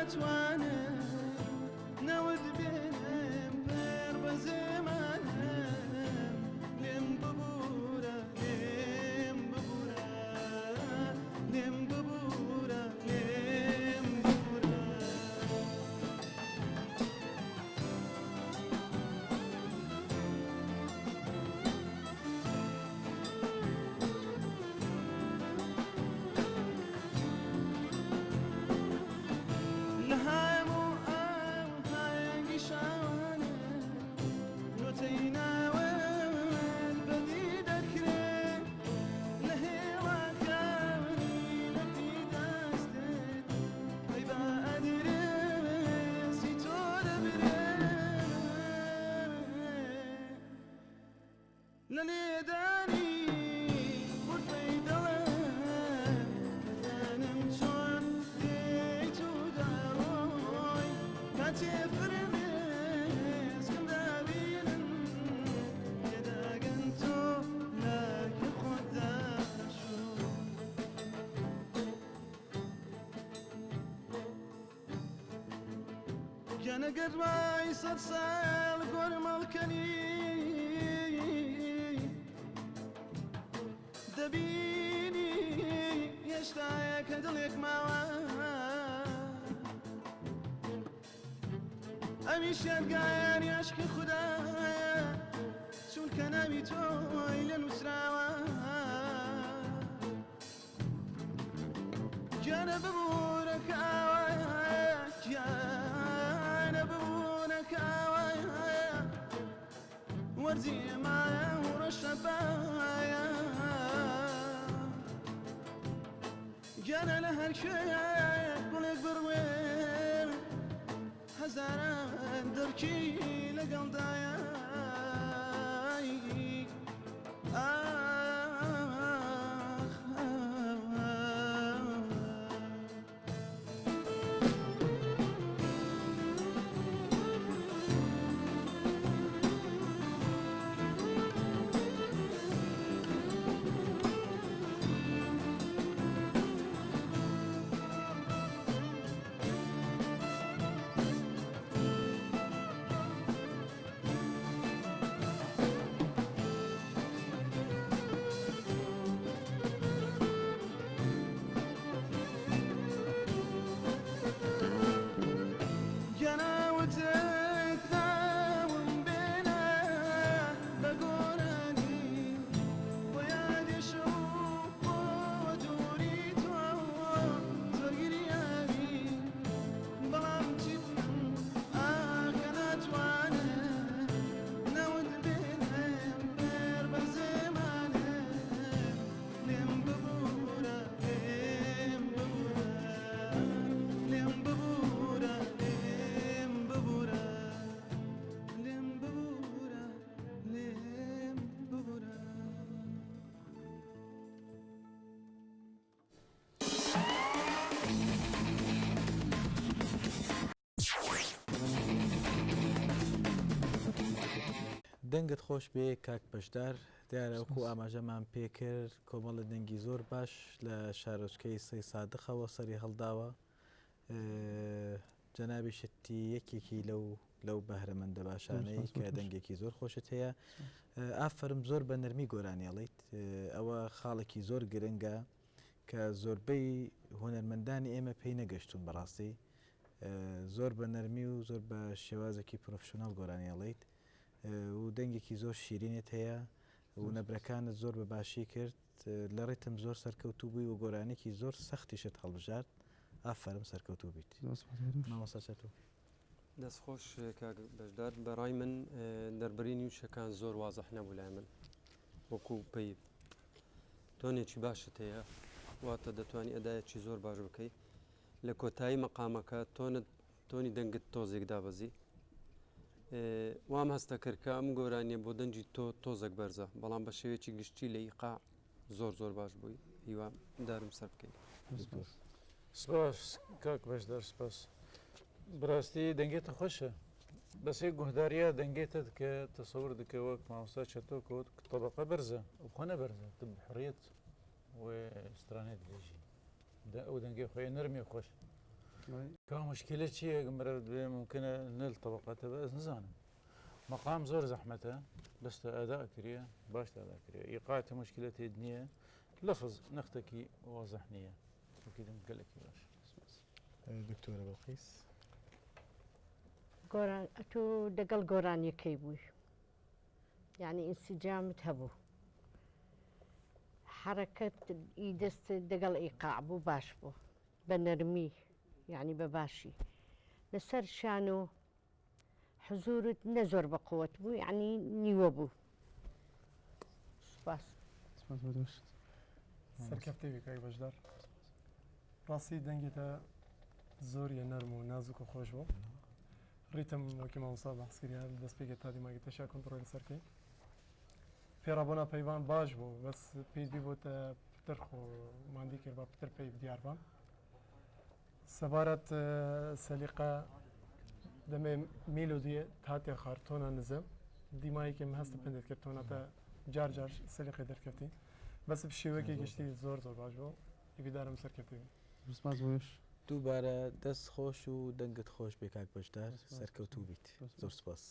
ناتوانم نود بێنم پێر بە زێمانم لێم ببوورە لێم ببوورە لێم ببوورە لێم ببوورە لە هەموو ئەم هەنگی شانە نوتەی ناوێت بەدی دەکرێت لە هێڵاکانی لەپی دەستێت ئەی با ئەدرێسی تۆ دەبرێت لە لێدانی خورتەی دڵێت نەزانم چۆن دێیت و داڕۆی کاتێ فرمێسکم دابینن لێداگەن تۆ لاکە خۆت داشۆ گەنەگەر مای سەد ساڵ گۆرمەڵکەنی دەبینی هێشتایە کە دڵێک ماوە ئەمیش یادگایانی عشقی خوددایە چونکە ناوی تۆی لە نووسراوە گیانە ببوورە کە ئاوایە گیانە ببوورە کە ئاوایە وەرزی ئێمایە و ڕەشەبایە گیانە لە هەر کوێیە گوڵێک بڕوێن هەزاران دەرکی لەگەڵدایە گەناوتت ناوم بێنە بە گۆرانی بۆ یادیشە و بۆ دووری تۆ زۆرگریانی بەڵام چی بکەم ئاکە ناتوانم نەود بێنم پێر بە زێمانم لێم ببوورە لێم ببوورە لێم ببوورە لێم ببوورە لێم ببوورە لێم ببوورە دەنگت خۆش بێ کاک بەشدار دیارە وەکو ئاماژەمان پێکرد کۆمەڵە دەنگی زۆر باش لە شارۆچکەی سەی سادقەوە سەری هەڵداوە جەنابی شتی یەکێکی لەو بەهرەمەندە باشانەی کە دەنگێکی زۆر خۆشت هەیە ئافرم زۆر بە نەرمی گۆرانیڵیت ئەوە خاڵێکی زۆر گرنگە کە زۆربەی هۆنەرمەندانی ئێمە پێی نەگەشتون بەڕاستی زۆر بە نەرمی و زۆر بە شێوازێکی پرۆفشنال گۆرانیڵیت و دەنگێکی زۆر شیرینت هەیە و نەبرەکانت زۆر بە باشی کرد لە ڕێتم زۆر سەرکەوتوو بووی و گۆرانێکی زۆر سەختیشت هەڵبژارد ئافرم سەرکەوتوو بیت مامۆستا دەستخۆش کاک بەشدار بەڕای من دەربڕینی وشەکان زۆر وازەح نەبوو لای من وەکو پێی تۆنێکی باشت هەیە واتە دەتوانی ئەدایەکی زۆر باش بکەیت لە کۆتایی مەقامەکە تۆنی دەنگت تۆزێک دابەزی وام هەستە کرد کە ئەم گۆرانیە بۆ دەنجی تۆ تۆزێک بەرزە بەڵام بە شێوێکی گشتی لە ئیقا زۆر باش بووی هیوام دارم سەر بکەیت سپاس کاک بەشدار سپاس بڕاستی دەنگێتە خۆشە بەسێ گوهداریە دەنگێتت کە تەسەور دکە وەک مامۆستا چەتۆ کەوت طبقە بەرزە و خۆ نەبەرزە بحڕێت و استرانێت بێژی ئەو دەنگی خۆی نەرمی خۆش كمشكلة شيء مرات ممكن نل طبقات بس نزانم مقام زور زحمته بس أداء كريه باش أداء كريه إيقاع مشكلة الدنيا لفظ نختكي واضح نية وكذا مقلك باش دكتورة بلقيس گۆران ئەتۆ دەگەڵ گۆرانیەکەی بووی یعنی ئینسیجامت هەبوو حرەکەت دەست دەگەڵ ئیقاع بوو باش بوو بە نەرمی یعنی بە باشی لەسەر شان و حزورت نە زۆر بە قووەت بوو یعنی نیوە بوو سوپاس سپاس بۆ دۆشت سەرکەفتەی کاک بەشدار ڕاستی دەنگێتە زۆریە نەرم و نازوک و خۆش بوو ڕیتم وەکی مامۆستا بەحسکریا دەست پێکێت تا دیماگی تەشا کۆنتڕۆلی سەرکەی پێڕابوونا پەیوان باش بوو بەس پێویستی بۆتە پتر خۆ ماندی کرد بە پتر پێی دیاربان سەبارەت سەلیقە دەمێ میلودیە تاتێ خار تۆنە نزم دیمایەکێم هەستە پندێت کرد تۆنەتە جار جار سەلیقی دەرکەفتی بەس شێوەیەکی گشتی زۆر زۆر باش بوو هیویدارم سەرکەفتی سپاس بۆش دووبارە دەست خۆش و دەنگت خۆش بێ کاک بەشدار سەرکەوتوو بیت زۆر سپاس